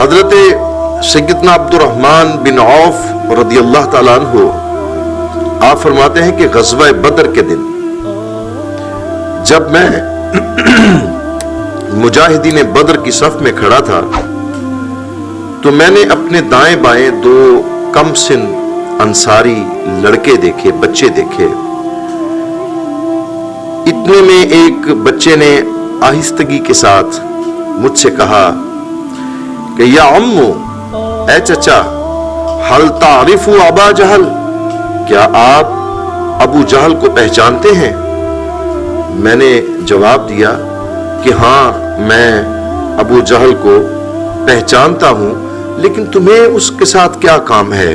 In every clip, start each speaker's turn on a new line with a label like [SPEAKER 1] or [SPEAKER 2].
[SPEAKER 1] حضرت سیدنا عبدالرحمن بن عوف رضی اللہ تعالیٰ عنہ آپ فرماتے ہیں کہ غزوہ بدر کے دن جب میں مجاہدین بدر کی صف میں کھڑا تھا تو میں نے اپنے دائیں بائیں دو کم سن انصاری لڑکے دیکھے، بچے دیکھے۔ اتنے میں ایک بچے نے آہستگی کے ساتھ مجھ سے کہا کہ یا عمو، اے چچا، حل تعرف ابا جہل، کیا آپ ابو جہل کو پہچانتے ہیں؟ میں نے جواب دیا کہ ہاں، میں ابو جہل کو پہچانتا ہوں، لیکن تمہیں اس کے ساتھ کیا کام ہے؟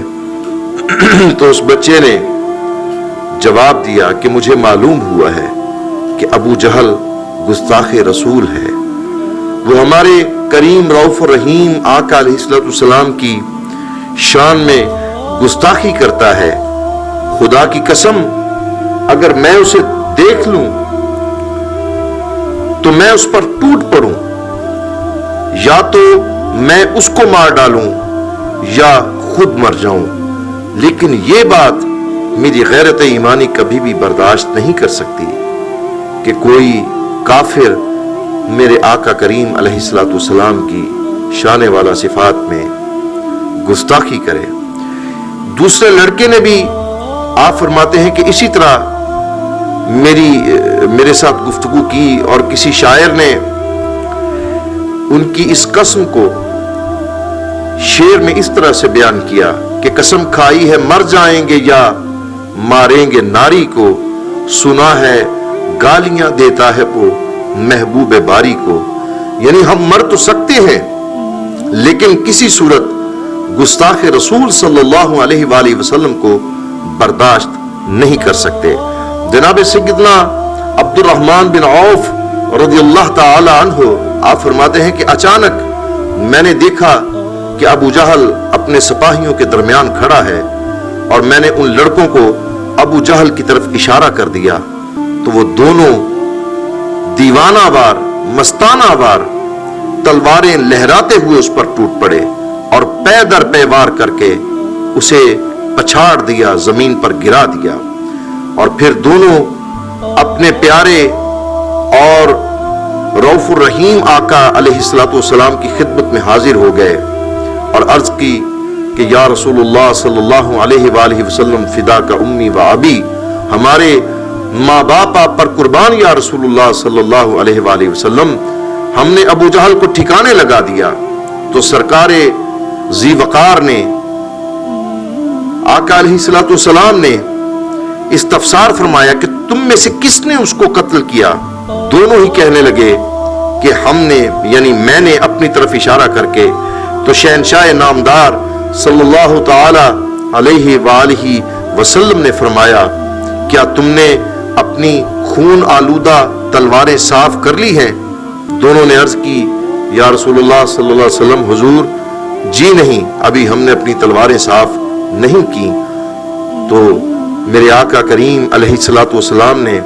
[SPEAKER 1] تو اس بچے نے جواب دیا کہ مجھے معلوم ہوا ہے کہ ابو جہل گستاخ رسول ہے، وہ ہمارے کریم رؤوف الرحیم آقا علیہ السلام کی شان میں گستاخی کرتا ہے۔ خدا کی قسم، اگر میں اسے دیکھ لوں تو میں اس پر ٹوٹ پڑوں، یا تو میں اس کو مار ڈالوں یا خود مر جاؤں، لیکن یہ بات میری غیرت ایمانی کبھی بھی برداشت نہیں کر سکتی کہ کوئی کافر میرے آقا کریم علیہ السلام کی شان والا صفات میں گستاخی کرے۔ دوسرے لڑکے نے بھی آپ فرماتے ہیں کہ اسی طرح میرے ساتھ گفتگو کی، اور کسی شاعر نے ان کی اس قسم کو شعر میں اس طرح سے بیان کیا کہ قسم کھائی ہے مر جائیں گے یا ماریں گے ناری کو، سنا ہے گالیاں دیتا ہے وہ محبوب باری کو۔ یعنی ہم مر تو سکتے ہیں لیکن کسی صورت گستاخ رسول صلی اللہ علیہ وآلہ وسلم کو برداشت نہیں کر سکتے۔ جناب سیدنا عبدالرحمن بن عوف رضی اللہ تعالی عنہ آپ فرماتے ہیں کہ اچانک میں نے دیکھا کہ ابو جہل اپنے سپاہیوں کے درمیان کھڑا ہے، اور میں نے ان لڑکوں کو ابو جہل کی طرف اشارہ کر دیا تو وہ دونوں دیوانہ وار مستانہ وار تلواریں لہراتے ہوئے اس پر ٹوٹ پڑے اور پے در پے وار کر کے اسے پچھاڑ دیا، زمین پر گرا دیا، اور پھر دونوں اپنے پیارے اور رؤوف الرحیم آقا علیہ السلام کی خدمت میں حاضر ہو گئے اور عرض کی کہ یا رسول اللہ صلی اللہ علیہ وآلہ وسلم فدا کا امی و ابی، ہمارے ماں باپ آپ پر قربان یا رسول اللہ صلی اللہ علیہ وآلہ وسلم، ہم نے ابو جہل کو ٹھکانے لگا دیا۔ تو سرکار ذی وقار نے، آقا علیہ السلام نے استفسار فرمایا کہ تم میں سے کس نے اس کو قتل کیا؟ دونوں ہی کہنے لگے کہ ہم نے، یعنی میں نے اپنی طرف اشارہ کر کے۔ تو شہنشاہ نامدار صلی اللہ تعالی علیہ وآلہ وسلم نے فرمایا کیا تم نے اپنی خون آلودہ تلواریں صاف کر لی ہیں؟ دونوں نے عرض کی یا رسول اللہ صلی اللہ علیہ وسلم، حضور جی نہیں، ابھی ہم نے اپنی تلواریں صاف نہیں کی۔ تو میرے آقا کریم علیہ السلام نے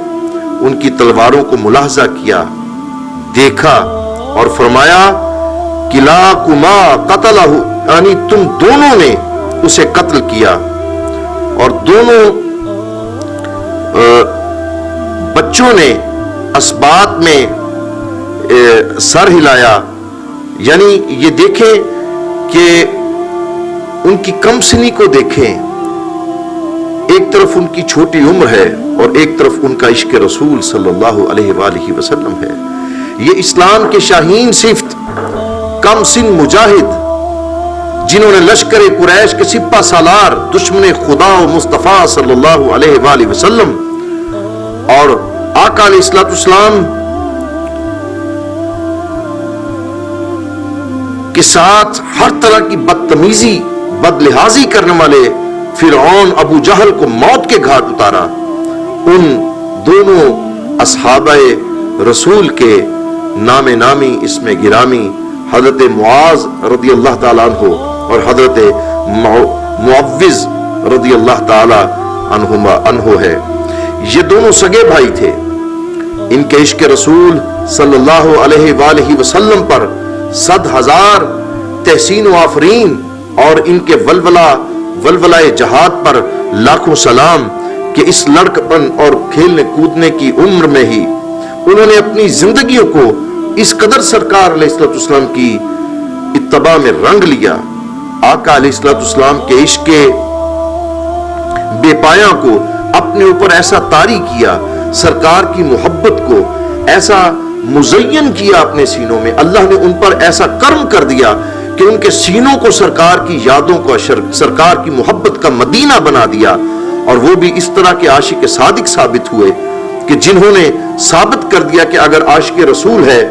[SPEAKER 1] ان کی تلواروں کو ملاحظہ کیا، دیکھا اور فرمایا کلاکما قتلہ، یعنی تم دونوں نے اسے قتل کیا۔ اور دونوں بچوں نے اسبات میں سر ہلایا، یعنی یہ دیکھیں کہ ان کی کم سنی کو دیکھیں، ایک طرف ان کی چھوٹی عمر ہے اور ایک طرف ان کا عشق رسول صلی اللہ علیہ وآلہ وسلم ہے۔ یہ اسلام کے شاہین صفت کم سن مجاہد، جنہوں نے لشکر قریش کے سپہ سالار دشمن خدا و مصطفیٰ صلی اللہ علیہ وآلہ وسلم اور آقا علیہ السلام کے ساتھ ہر طرح کی بدتمیزی بدلحاظی کرنے والے فرعون ابو جہل کو موت کے گھاٹ اتارا، ان دونوں اصحابہ رسول کے نام نامی اسم گرامی حضرت معاذ رضی اللہ تعالیٰ عنہ اور حضرت معوذ رضی اللہ تعالیٰ عنہ ہے۔ یہ دونوں سگے بھائی تھے، ان کے عشق رسول صلی اللہ علیہ وآلہ وسلم پر 100,000 تحسین و آفرین اور ان کے ولولہ جہاد پر لاکھوں سلام کہ اس لڑکپن اور کھیلنے کودنے کی عمر میں ہی انہوں نے اپنی زندگیوں کو اس قدر سرکار علیہ السلام کی اتباع میں رنگ لیا، آقا علیہ السلام کے عشق بے پایاں کو اپنے اوپر ایسا طاری کیا، سرکار کی محبت کو ایسا مزین کیا اپنے سینوں میں، اللہ نے ان پر ایسا کرم کر دیا کہ ان کے سینوں کو سرکار کی یادوں کو سرکار کی محبت کا مدینہ بنا دیا، اور وہ بھی اس طرح کے عاشق صادق ثابت ہوئے کہ جنہوں نے ثابت کر دیا کہ اگر عاشق رسول ہے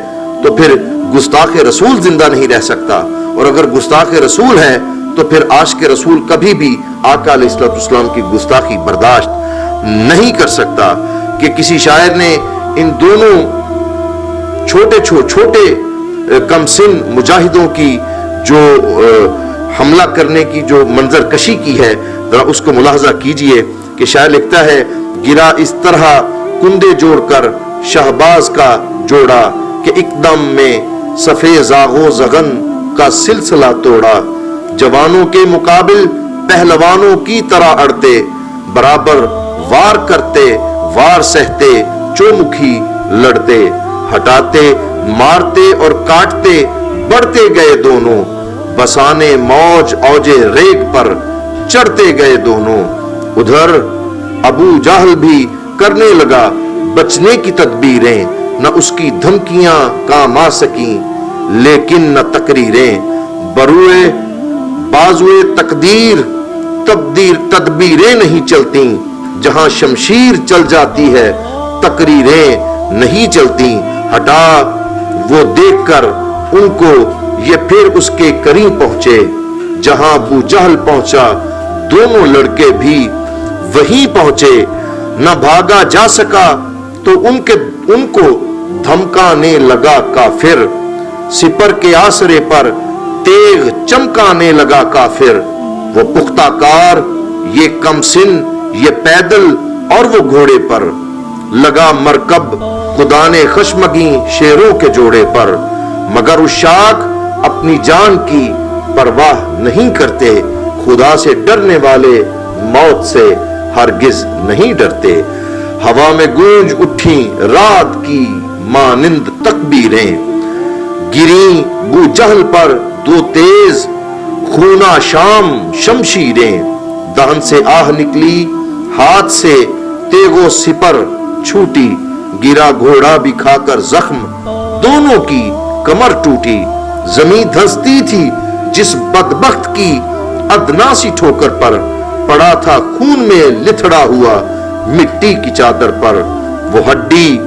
[SPEAKER 1] تو پھر گستاخ رسول زندہ نہیں رہ سکتا، اور اگر گستاخ رسول ہے تو پھر عاشق رسول کبھی بھی آقا علیہ السلام کی گستاخی برداشت نہیں کر سکتا۔ کہ کسی شاعر نے ان دونوں چھوٹے کم سن مجاہدوں کی جو حملہ کرنے کی جو منظر کشی کی ہے، ذرا اس کو ملاحظہ کیجئے کہ شاعر لکھتا ہے، گرا اس طرح کندے جوڑ کر شہباز کا جوڑا کہ ایک دم میں صفے زاغو زغن کا سلسلہ توڑا، جوانوں کے مقابل پہلوانوں کی طرح اڑتے، برابر وار کرتے وار سہتے چومکھی لڑتے، ہٹاتے مارتے اور کاٹتے بڑھتے گئے دونوں، بسانے موج اوجے ریگ پر چڑھتے گئے دونوں۔ ادھر ابو جہل بھی کرنے لگا بچنے کی تدبیریں، نہ اس کی دھمکیاں کام آ سکیں لیکن نہ تقریریں، بروئے بازوئے تقدیر تدبیریں نہیں چلتی، جہاں شمشیر چل جاتی ہے تقریریں نہیں چلتی، ہٹا وہ دیکھ کر ان کو یہ پھر اس کے قریب پہنچے، جہاں ابو جہل پہنچا دونوں لڑکے بھی وہیں پہنچے، نہ بھاگا جا سکا تو ان کو دھمکانے لگا کافر، سپر کے آسرے پر تیغ چمکانے لگا کافر، وہ پختہ کار یہ کم سن یہ پیدل اور وہ گھوڑے پر، لگا مرکب خدا نے خشمگیں شیروں کے جوڑے پر، مگر اشاک اپنی جان کی پرواہ نہیں کرتے، خدا سے ڈرنے والے موت سے ہرگز نہیں ڈرتے، ہوا میں گونج اٹھی رات کی مانند تکبیریں، گریں بو جہل پر دو تیز خونا شام شمشیریں، دہن سے آہ نکلی ہاتھ سے تیغ و سپر چھوٹی، گرا گھوڑا بھی کھا کر زخم دونوں کی کمر ٹوٹی، زمین دھنستی تھی جس بدبخت کی ادنا سی ٹھوکر پر، پڑا تھا خون میں لتھڑا ہوا مٹی کی چادر پر، وہ ہڈی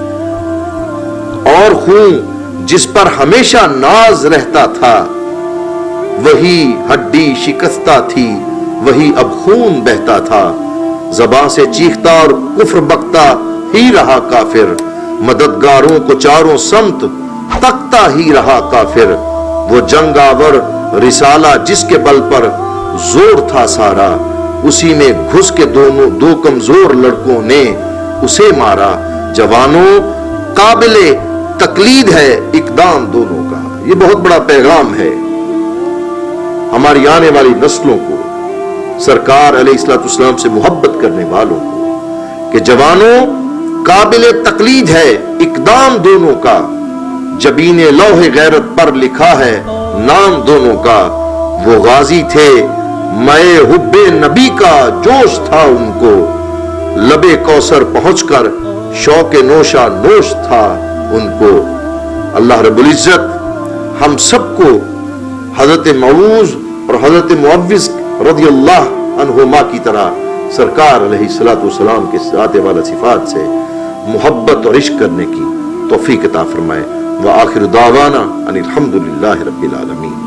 [SPEAKER 1] اور خون جس پر ہمیشہ ناز رہتا تھا، وہی ہڈی شکستہ تھی وہی اب خون بہتا تھا، زبان سے چیختا اور کفر بکتا ہی رہا کافر، مددگاروں کو چاروں سمت تکتا ہی رہا کافر، وہ جنگ آور رسالہ جس کے بل پر زور تھا سارا، اسی میں گھس کے دو کمزور لڑکوں نے اسے مارا، جوانوں قابل تقلید ہے اقدام دونوں کا۔ یہ بہت بڑا پیغام ہے ہماری آنے والی نسلوں کو، سرکار علیہ السلام سے محبت کرنے والوں کو، کہ جوانوں قابل تقلید ہے اقدام دونوں کا، جبین لوح غیرت پر لکھا ہے نام دونوں کا، وہ غازی تھے مئے حب نبی کا جوش تھا ان کو، لبے کوثر پہنچ کر شوق نوشا نوش تھا ان کو۔ اللہ رب العزت ہم سب کو حضرت معوذ اور حضرت معوذ رضی اللہ عنہما کی طرح سرکار علیہ السلام کے ذات والا صفات سے محبت اور عشق کرنے کی توفیق عطا فرمائے۔ وآخر دعوانا ان الحمد للہ رب العالمین۔